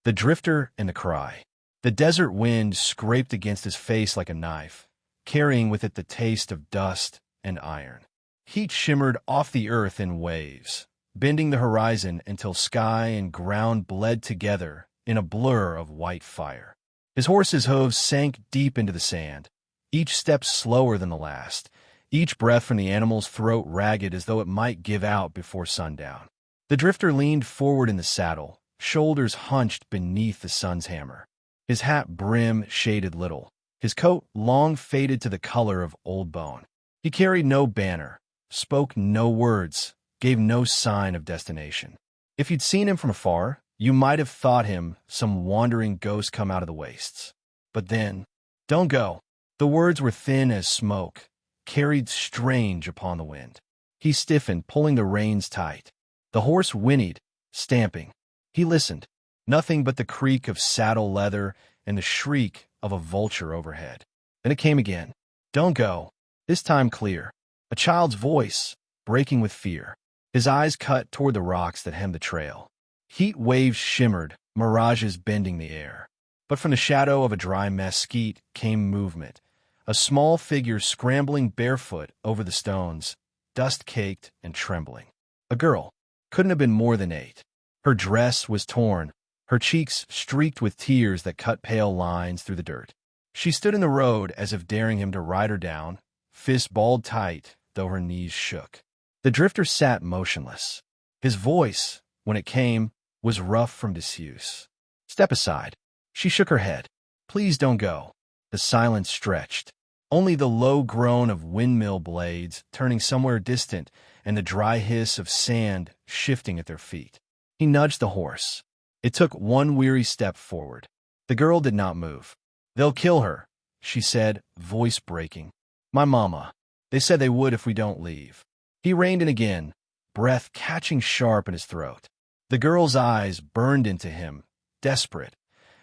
The drifter and the cry. The desert wind scraped against his face like a knife, carrying with it the taste of dust and iron. Heat shimmered off the earth in waves, bending the horizon until sky and ground bled together in a blur of white fire. His horse's hooves sank deep into the sand, each step slower than the last, each breath from the animal's throat ragged as though it might give out before sundown. The drifter leaned forward in the saddle, shoulders hunched beneath the sun's hammer. His hat brim shaded little, his coat long faded to the color of old bone. He carried no banner, spoke no words, gave no sign of destination. If you'd seen him from afar, you might have thought him some wandering ghost come out of the wastes. But then, "Don't go." The words were thin as smoke, carried strange upon the wind. He stiffened, pulling the reins tight. The horse whinnied, stamping. He listened. Nothing but the creak of saddle leather and the shriek of a vulture overhead. Then it came again. "Don't go." This time clear. A child's voice, breaking with fear. His eyes cut toward the rocks that hemmed the trail. Heat waves shimmered, mirages bending the air. But from the shadow of a dry mesquite came movement, a small figure scrambling barefoot over the stones, dust-caked and trembling. A girl. Couldn't have been more than 8. Her dress was torn, her cheeks streaked with tears that cut pale lines through the dirt. She stood in the road as if daring him to ride her down, fists balled tight, though her knees shook. The drifter sat motionless. His voice, when it came, was rough from disuse. "Step aside." She shook her head. "Please don't go." The silence stretched. Only the low groan of windmill blades turning somewhere distant and the dry hiss of sand shifting at their feet. He nudged the horse. It took one weary step forward. The girl did not move. "They'll kill her," she said, voice breaking. "My mama. They said they would if we don't leave." He reined in again, breath catching sharp in his throat. The girl's eyes burned into him, desperate,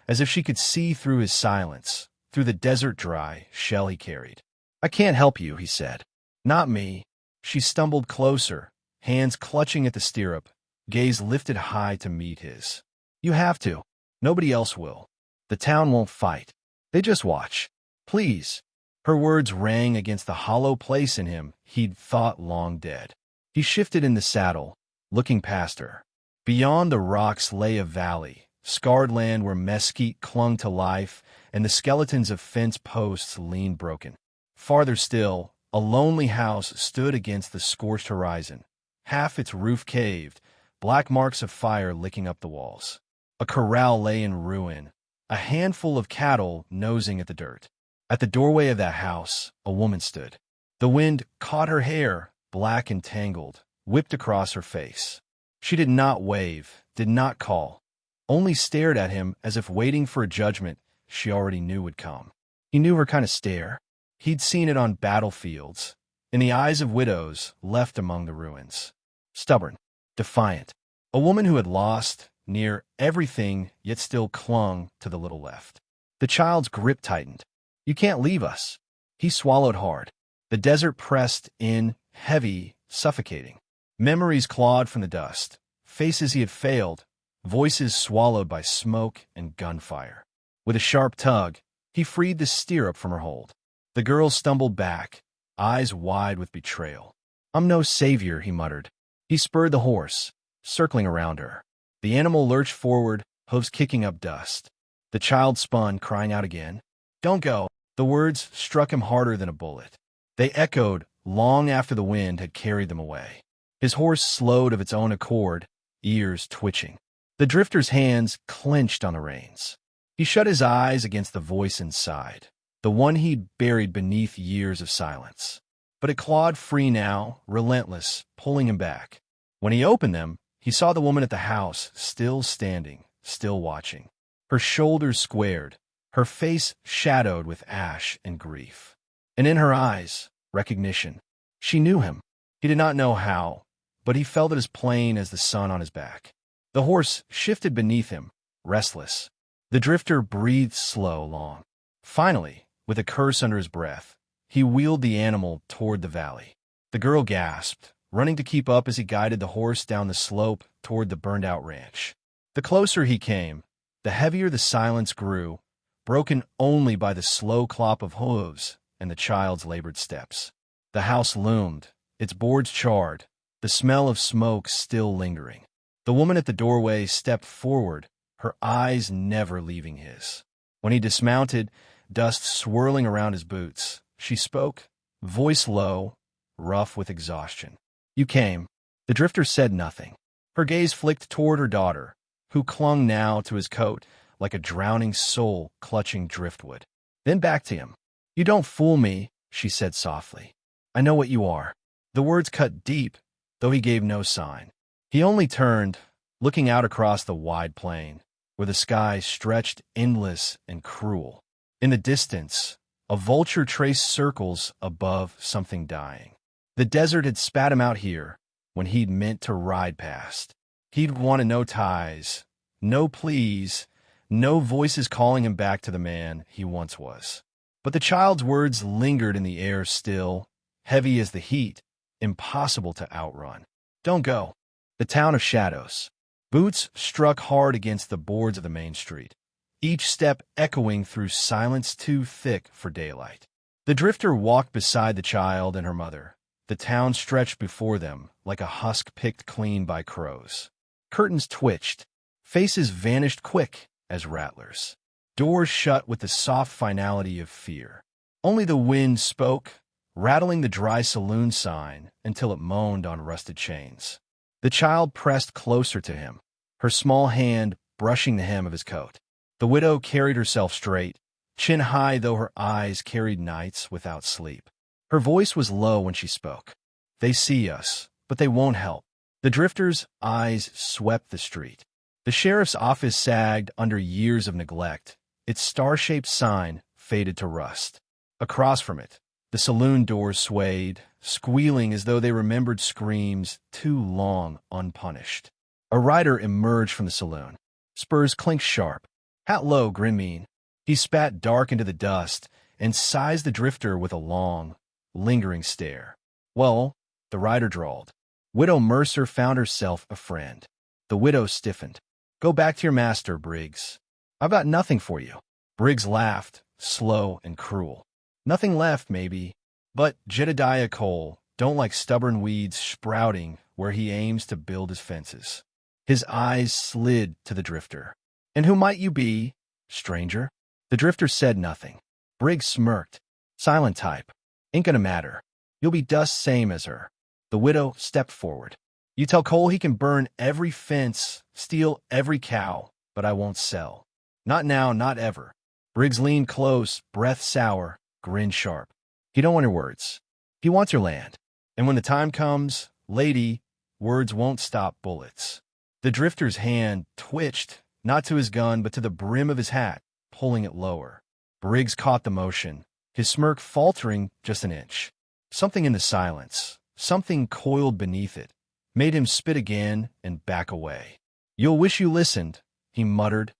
as if she could see through his silence, through the desert-dry shell he carried. "I can't help you," he said. "Not me." She stumbled closer, hands clutching at the stirrup, gaze lifted high to meet his. "You have to. Nobody else will. The town won't fight. They just watch. Please." Her words rang against the hollow place in him he'd thought long dead. He shifted in the saddle, looking past her. Beyond the rocks lay a valley, scarred land where mesquite clung to life and the skeletons of fence posts leaned broken. Farther still, a lonely house stood against the scorched horizon, half its roof caved, black marks of fire licking up the walls. A corral lay in ruin, a handful of cattle nosing at the dirt. At the doorway of that house, a woman stood. The wind caught her hair, black and tangled, whipped across her face. She did not wave, did not call, only stared at him as if waiting for a judgment she already knew would come. He knew her kind of stare. He'd seen it on battlefields, in the eyes of widows left among the ruins. Stubborn, defiant. A woman who had lost near everything yet still clung to the little left. The child's grip tightened. "You can't leave us." He swallowed hard. The desert pressed in, heavy, suffocating. Memories clawed from the dust, faces he had failed, voices swallowed by smoke and gunfire. With a sharp tug, he freed the stirrup from her hold. The girl stumbled back, eyes wide with betrayal. "I'm no savior," he muttered. He spurred the horse, circling around her. The animal lurched forward, hooves kicking up dust. The child spun, crying out again. "Don't go." The words struck him harder than a bullet. They echoed long after the wind had carried them away. His horse slowed of its own accord, ears twitching. The drifter's hands clenched on the reins. He shut his eyes against the voice inside, the one he'd buried beneath years of silence. But it clawed free now, relentless, pulling him back. When he opened them, he saw the woman at the house, still standing, still watching. Her shoulders squared, her face shadowed with ash and grief. And in her eyes, recognition. She knew him. He did not know how, but he felt it as plain as the sun on his back. The horse shifted beneath him, restless. The drifter breathed slow, long. Finally, with a curse under his breath, he wheeled the animal toward the valley. The girl gasped, running to keep up as he guided the horse down the slope toward the burned-out ranch. The closer he came, The heavier the silence grew, broken only by the slow clop of hooves and the child's labored steps. The house loomed, its boards charred, the smell of smoke still lingering. The woman at the doorway stepped forward, her eyes never leaving his. When he dismounted, dust swirling around his boots, she spoke, voice low, rough with exhaustion. "You came." The drifter said nothing. Her gaze flicked toward her daughter, who clung now to his coat like a drowning soul clutching driftwood. Then back to him. "You don't fool me," she said softly. "I know what you are." The words cut deep, though he gave no sign. He only turned, looking out across the wide plain, where the sky stretched endless and cruel. In the distance, a vulture traced circles above something dying. The desert had spat him out here when he'd meant to ride past. He'd wanted no ties, no pleas, no voices calling him back to the man he once was. But the child's words lingered in the air still, heavy as the heat, impossible to outrun. "Don't go." The town of shadows. Boots struck hard against the boards of the main street, each step echoing through silence too thick for daylight. The drifter walked beside the child and her mother. The town stretched before them like a husk picked clean by crows. Curtains twitched. Faces vanished quick as rattlers. Doors shut with the soft finality of fear. Only the wind spoke, rattling the dry saloon sign until it moaned on rusted chains. The child pressed closer to him, her small hand brushing the hem of his coat. The widow carried herself straight, chin high though her eyes carried nights without sleep. Her voice was low when she spoke. "They see us, but they won't help." The drifter's eyes swept the street. The sheriff's office sagged under years of neglect, its star-shaped sign faded to rust. Across from it, the saloon doors swayed, squealing as though they remembered screams too long unpunished. A rider emerged from the saloon. Spurs clinked sharp, hat low, grin mean. He spat dark into the dust and sized the drifter with a long, lingering stare. "Well," the rider drawled. Widow Mercer found herself a friend. The widow stiffened. "Go back to your master, Briggs. I've got nothing for you." Briggs laughed, slow and cruel. "Nothing left, maybe, but Jedediah Cole don't like stubborn weeds sprouting where he aims to build his fences." His eyes slid to the drifter. "And who might you be, stranger?" The drifter said nothing. Briggs smirked. "Silent type. Ain't gonna matter. You'll be dust same as her." The widow stepped forward. "You tell Cole he can burn every fence, steal every cow, but I won't sell. Not now, not ever." Briggs leaned close, breath sour, grin sharp. "He don't want your words. He wants your land. And when the time comes, lady, words won't stop bullets." The drifter's hand twitched, not to his gun, but to the brim of his hat, pulling it lower. Briggs caught the motion, his smirk faltering just an inch. Something in the silence, something coiled beneath it, made him spit again and back away. "You'll wish you listened," he muttered,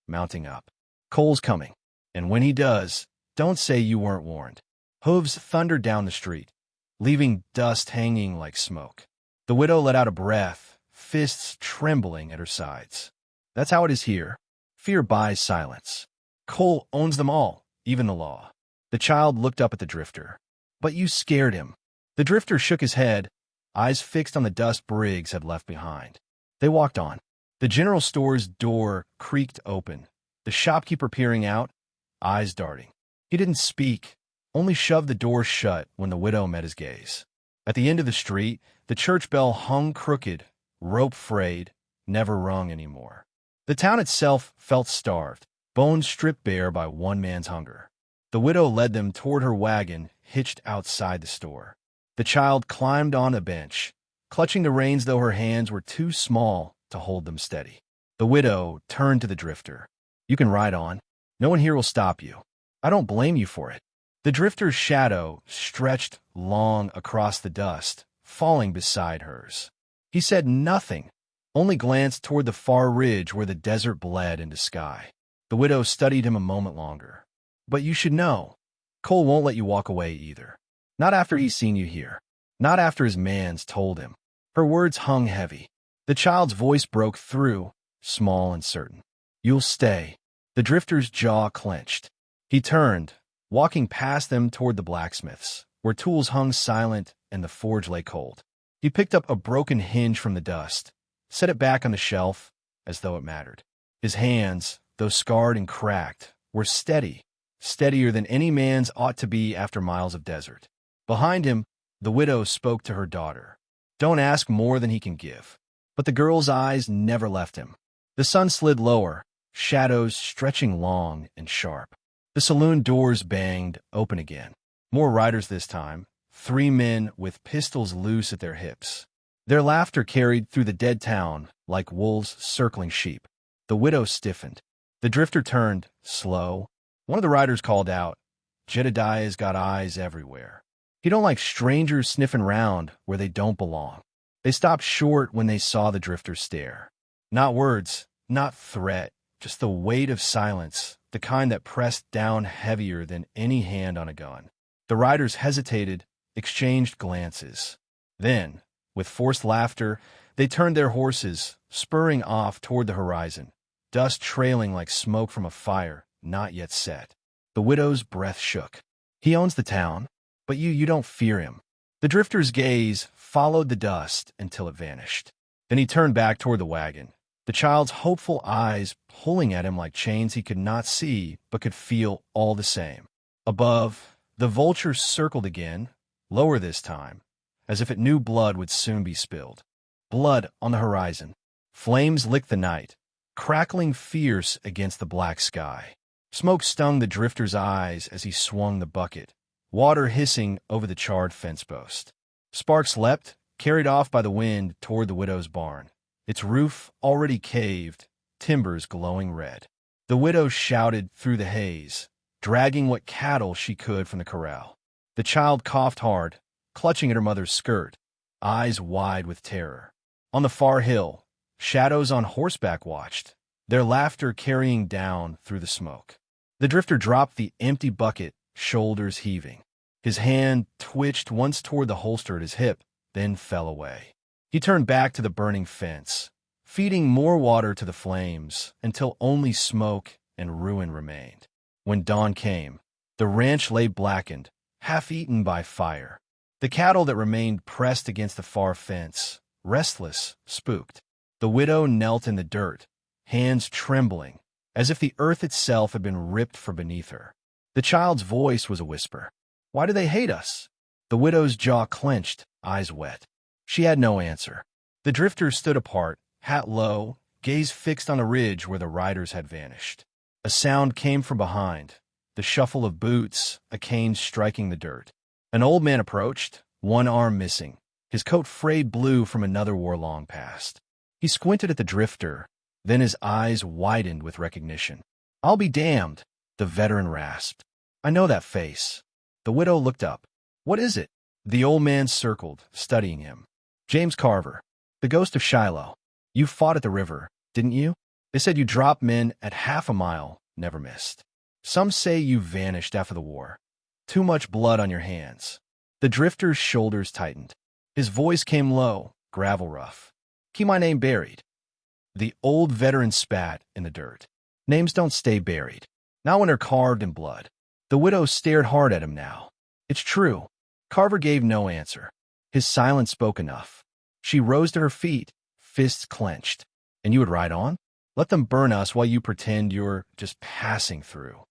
mounting up. "Cole's coming, and when he does, don't say you weren't warned." Hooves thundered down the street, leaving dust hanging like smoke. The widow let out a breath, fists trembling at her sides. "That's how it is here. Fear buys silence. Cole owns them all, even the law." The child looked up at the drifter. "But you scared him." The drifter shook his head, eyes fixed on the dust Briggs had left behind. They walked on. The general store's door creaked open, the shopkeeper peering out, eyes darting. He didn't speak, only shoved the door shut when the widow met his gaze. At the end of the street, the church bell hung crooked, rope frayed, never rung anymore. The town itself felt starved, bones stripped bare by one man's hunger. The widow led them toward her wagon hitched outside the store. The child climbed on a bench, clutching the reins though her hands were too small to hold them steady. The widow turned to the drifter. "You can ride on. No one here will stop you. I don't blame you for it." The drifter's shadow stretched long across the dust, falling beside hers. He said nothing, only glanced toward the far ridge where the desert bled into sky. The widow studied him a moment longer. "But you should know, Cole won't let you walk away either. Not after he's seen you here. Not after his man's told him." Her words hung heavy. The child's voice broke through, small and certain. You'll stay. The drifter's jaw clenched. He turned, walking past them toward the blacksmith's, where tools hung silent and the forge lay cold. He picked up a broken hinge from the dust, set it back on the shelf, as though it mattered. His hands, though scarred and cracked, were steady, steadier than any man's ought to be after miles of desert. Behind him, the widow spoke to her daughter. Don't ask more than he can give. But the girl's eyes never left him. The sun slid lower, shadows stretching long and sharp. The saloon doors banged open again. More riders this time, 3 men with pistols loose at their hips. Their laughter carried through the dead town like wolves circling sheep. The widow stiffened. The drifter turned, slow. One of the riders called out, Jedediah's got eyes everywhere. He don't like strangers sniffing round where they don't belong. They stopped short when they saw the drifter stare. Not words, not threat, just the weight of silence, the kind that pressed down heavier than any hand on a gun. The riders hesitated, exchanged glances. Then, with forced laughter, they turned their horses, spurring off toward the horizon, dust trailing like smoke from a fire not yet set. The widow's breath shook. He owns the town, but you don't fear him. The drifter's gaze followed the dust until it vanished. Then he turned back toward the wagon, the child's hopeful eyes pulling at him like chains he could not see but could feel all the same. Above, the vulture circled again, lower this time, as if it knew blood would soon be spilled. Blood on the horizon. Flames licked the night, crackling fierce against the black sky. Smoke stung the drifter's eyes as he swung the bucket, water hissing over the charred fence post. Sparks leapt, carried off by the wind toward the widow's barn, its roof already caved, timbers glowing red. The widow shouted through the haze, dragging what cattle she could from the corral. The child coughed hard, clutching at her mother's skirt, eyes wide with terror. On the far hill, shadows on horseback watched, their laughter carrying down through the smoke. The drifter dropped the empty bucket, shoulders heaving. His hand twitched once toward the holster at his hip, then fell away. He turned back to the burning fence, feeding more water to the flames until only smoke and ruin remained. When dawn came, the ranch lay blackened, half-eaten by fire. The cattle that remained pressed against the far fence, restless, spooked. The widow knelt in the dirt, hands trembling, as if the earth itself had been ripped from beneath her. The child's voice was a whisper. Why do they hate us? The widow's jaw clenched, eyes wet. She had no answer. The drifters stood apart, hat low, gaze fixed on a ridge where the riders had vanished. A sound came from behind, the shuffle of boots, a cane striking the dirt. An old man approached, one arm missing, his coat frayed blue from another war long past. He squinted at the drifter, then his eyes widened with recognition. I'll be damned, the veteran rasped. I know that face. The widow looked up. What is it? The old man circled, studying him. James Carver, the ghost of Shiloh. You fought at the river, didn't you? They said you dropped men at half a mile, never missed. Some say you vanished after the war. Too much blood on your hands. The drifter's shoulders tightened. His voice came low, gravel rough. Keep my name buried. The old veteran spat in the dirt. Names don't stay buried. Not when they're carved in blood. The widow stared hard at him now. It's true. Carver gave no answer. His silence spoke enough. She rose to her feet, fists clenched. And you would ride on? Let them burn us while you pretend you're just passing through.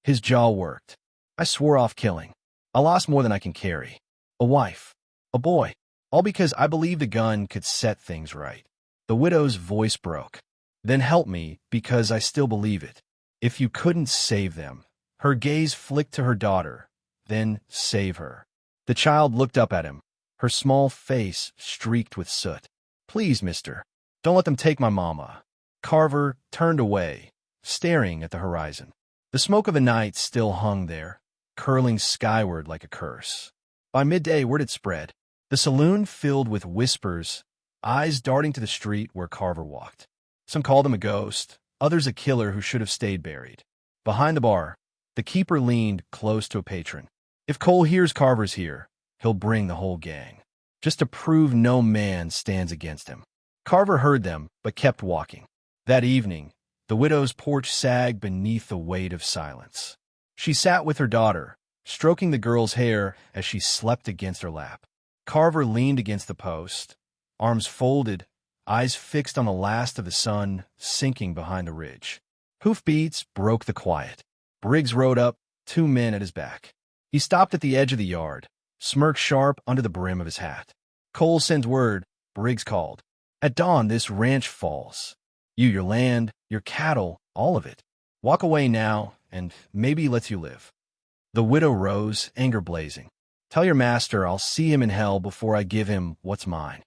His jaw worked. I swore off killing. I lost more than I can carry. A wife. A boy. All because I believed the gun could set things right. The widow's voice broke. Then help me, because I still believe it. If you couldn't save them. Her gaze flicked to her daughter. Then save her. The child looked up at him, her small face streaked with soot. Please, mister, don't let them take my mama. Carver turned away, staring at the horizon. The smoke of the night still hung there, curling skyward like a curse. By midday, word had spread. The saloon filled with whispers, eyes darting to the street where Carver walked. Some called him a ghost, others a killer who should have stayed buried. Behind the bar, the keeper leaned close to a patron. If Cole hears Carver's here, he'll bring the whole gang, just to prove no man stands against him. Carver heard them, but kept walking. That evening, The widow's porch sagged beneath the weight of silence. She sat with her daughter, stroking the girl's hair as she slept against her lap. Carver leaned against the post, arms folded, eyes fixed on the last of the sun sinking behind the ridge. Hoofbeats broke the quiet. Briggs rode up, 2 men at his back. He stopped at the edge of the yard, smirked sharp under the brim of his hat. "Cole sends word," Briggs called. "At dawn this ranch falls. You, your land, your cattle, all of it. Walk away now, and maybe he lets you live." The widow rose, anger blazing. "Tell your master I'll see him in hell before I give him what's mine."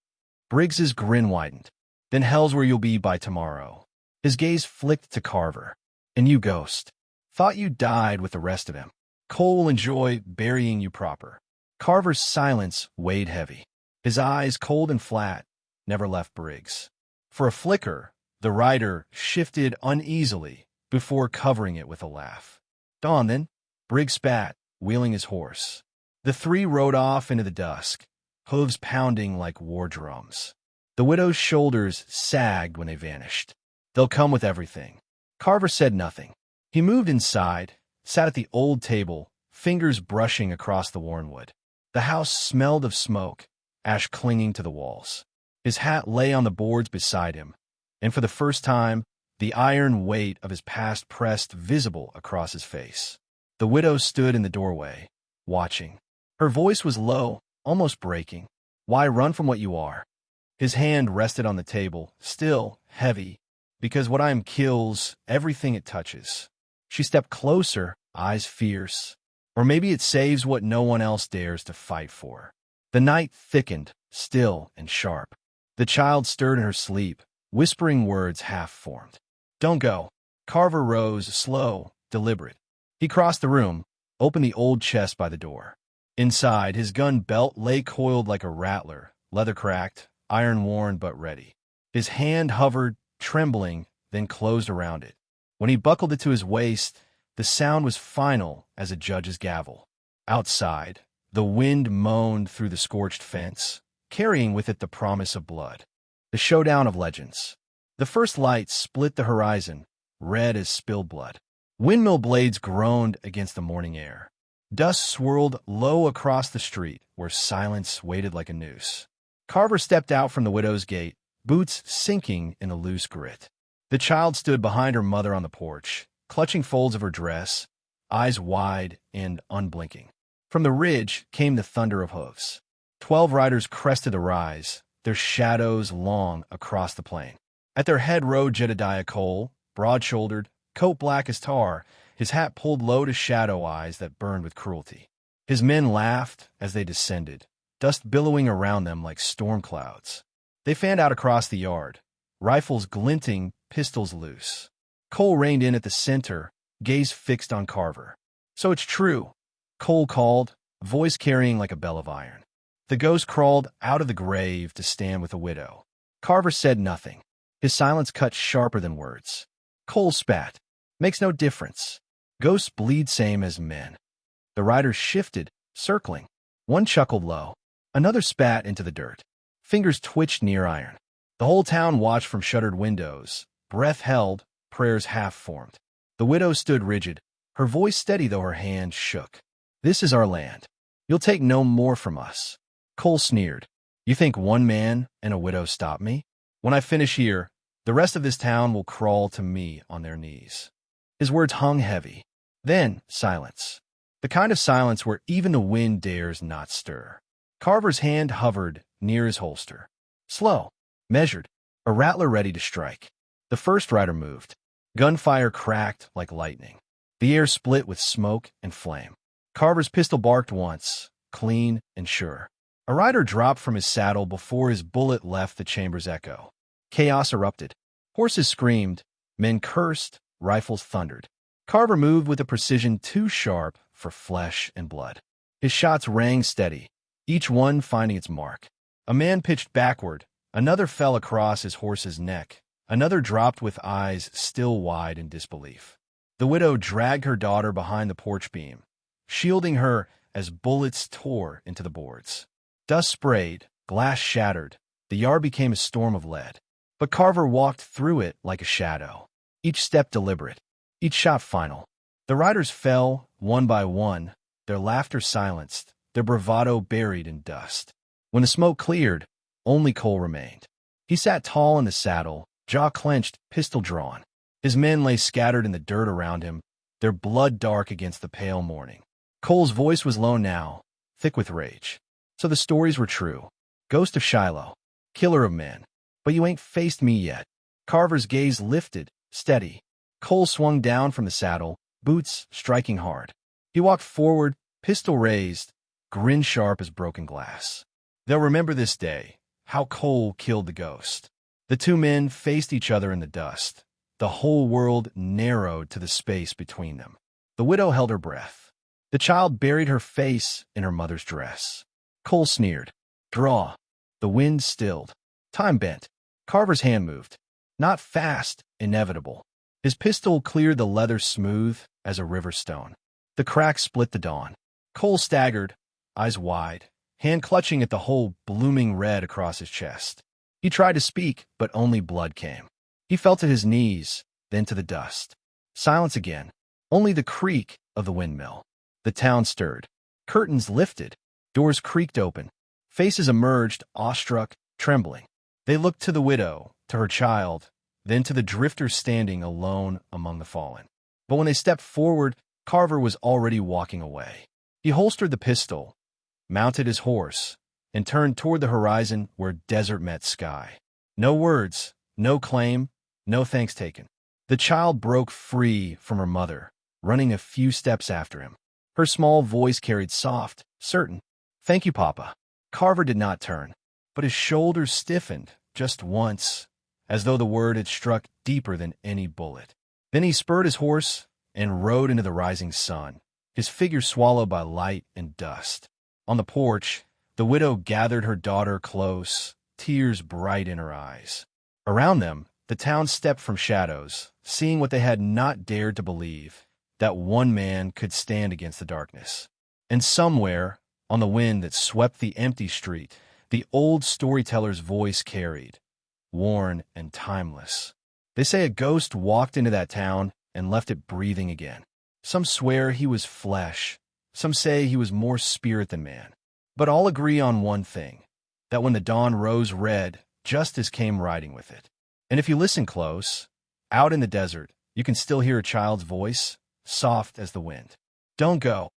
Briggs's grin widened. "Then hell's where you'll be by tomorrow." His gaze flicked to Carver. "And you, ghost, thought you died with the rest of him. Cole will enjoy burying you proper." Carver's silence weighed heavy. His eyes, cold and flat, never left Briggs. For a flicker, the rider shifted uneasily before covering it with a laugh. "Dawn, then," Briggs spat, wheeling his horse. The 3 rode off into the dusk, hooves pounding like war drums. The widow's shoulders sagged when they vanished. "They'll come with everything." Carver said nothing. He moved inside, sat at the old table, fingers brushing across the worn wood. The house smelled of smoke, ash clinging to the walls. His hat lay on the boards beside him, and for the first time, the iron weight of his past pressed visible across his face. The widow stood in the doorway, watching. Her voice was low, almost breaking. "Why run from what you are?" His hand rested on the table, still, heavy, "Because what I am kills everything it touches." She stepped closer, eyes fierce. "Or maybe it saves what no one else dares to fight for." The night thickened, still and sharp. The child stirred in her sleep, whispering words half-formed. "Don't go." Carver rose, slow, deliberate. He crossed the room, opened the old chest by the door. Inside, his gun belt lay coiled like a rattler, leather-cracked, iron-worn but ready. His hand hovered, trembling, then closed around it. When he buckled it to his waist, the sound was final as a judge's gavel. Outside, the wind moaned through the scorched fence, carrying with it the promise of blood. The showdown of legends. The first light split the horizon, red as spilled blood. Windmill blades groaned against the morning air. Dust swirled low across the street, where silence waited like a noose. Carver stepped out from the widow's gate, boots sinking in the loose grit. The child stood behind her mother on the porch, clutching folds of her dress, eyes wide and unblinking. From the ridge came the thunder of hoofs. 12 riders crested the rise, their shadows long across the plain. At their head rode Jedediah Cole, broad-shouldered, coat black as tar, his hat pulled low to shadow eyes that burned with cruelty. His men laughed as they descended, dust billowing around them like storm clouds. They fanned out across the yard, rifles glinting, pistols loose. Cole reined in at the center, gaze fixed on Carver. "So it's true," Cole called, voice carrying like a bell of iron. The ghost crawled out of the grave to stand with the widow. Carver said nothing. His silence cut sharper than words. Cole spat. "Makes no difference. Ghosts bleed same as men." The riders shifted, circling. One chuckled low. Another spat into the dirt. Fingers twitched near iron. The whole town watched from shuttered windows, breath held, prayers half-formed. The widow stood rigid, her voice steady though her hand shook. "This is our land. You'll take no more from us." Cole sneered. "You think one man and a widow stop me? When I finish here, the rest of this town will crawl to me on their knees." His words hung heavy. Then silence. The kind of silence where even the wind dares not stir. Carver's hand hovered near his holster. Slow, measured, a rattler ready to strike. The first rider moved. Gunfire cracked like lightning. The air split with smoke and flame. Carver's pistol barked once, clean and sure. A rider dropped from his saddle before his bullet left the chamber's echo. Chaos erupted. Horses screamed, men cursed, rifles thundered. Carver moved with a precision too sharp for flesh and blood. His shots rang steady, each one finding its mark. A man pitched backward, another fell across his horse's neck, another dropped with eyes still wide in disbelief. The widow dragged her daughter behind the porch beam, shielding her as bullets tore into the boards. Dust sprayed, glass shattered, the yard became a storm of lead. But Carver walked through it like a shadow. each step deliberate, each shot final. The riders fell, one by one, their laughter silenced, their bravado buried in dust. When the smoke cleared, only Cole remained. He sat tall in the saddle, jaw clenched, pistol drawn. His men lay scattered in the dirt around him, their blood dark against the pale morning. Cole's voice was low now, thick with rage. So the stories were true. Ghost of Shiloh, killer of men. But you ain't faced me yet. Carver's gaze lifted, steady. Cole swung down from the saddle, boots striking hard. He walked forward, pistol raised, grin sharp as broken glass. They'll remember this day, how Cole killed the ghost. The two men faced each other in the dust. The whole world narrowed to the space between them. The widow held her breath. The child buried her face in her mother's dress. Cole sneered. Draw. The wind stilled. Time bent. Carver's hand moved. Not fast, inevitable. His pistol cleared the leather smooth as a river stone. The crack split the dawn. Cole staggered, eyes wide, hand clutching at the hole blooming red across his chest. He tried to speak, but only blood came. He fell to his knees, then to the dust. Silence again. Only the creak of the windmill. The town stirred. Curtains lifted. Doors creaked open. Faces emerged, awestruck, trembling. They looked to the widow, to her child, then to the drifter standing alone among the fallen. But when they stepped forward, Carver was already walking away. He holstered the pistol, mounted his horse, and turned toward the horizon where desert met sky. No words, no claim, no thanks taken. The child broke free from her mother, running a few steps after him. Her small voice carried soft, certain, "Thank you, Papa." Carver did not turn, but his shoulders stiffened just once, as though the word had struck deeper than any bullet. Then he spurred his horse and rode into the rising sun, his figure swallowed by light and dust. On the porch, the widow gathered her daughter close, tears bright in her eyes. Around them, the town stepped from shadows, seeing what they had not dared to believe, that one man could stand against the darkness. And somewhere, on the wind that swept the empty street, the old storyteller's voice carried, worn and timeless. They say a ghost walked into that town and left it breathing again. Some swear he was flesh. Some say he was more spirit than man. But all agree on one thing, that when the dawn rose red, justice came riding with it. And if you listen close, out in the desert, you can still hear a child's voice, soft as the wind. Don't go.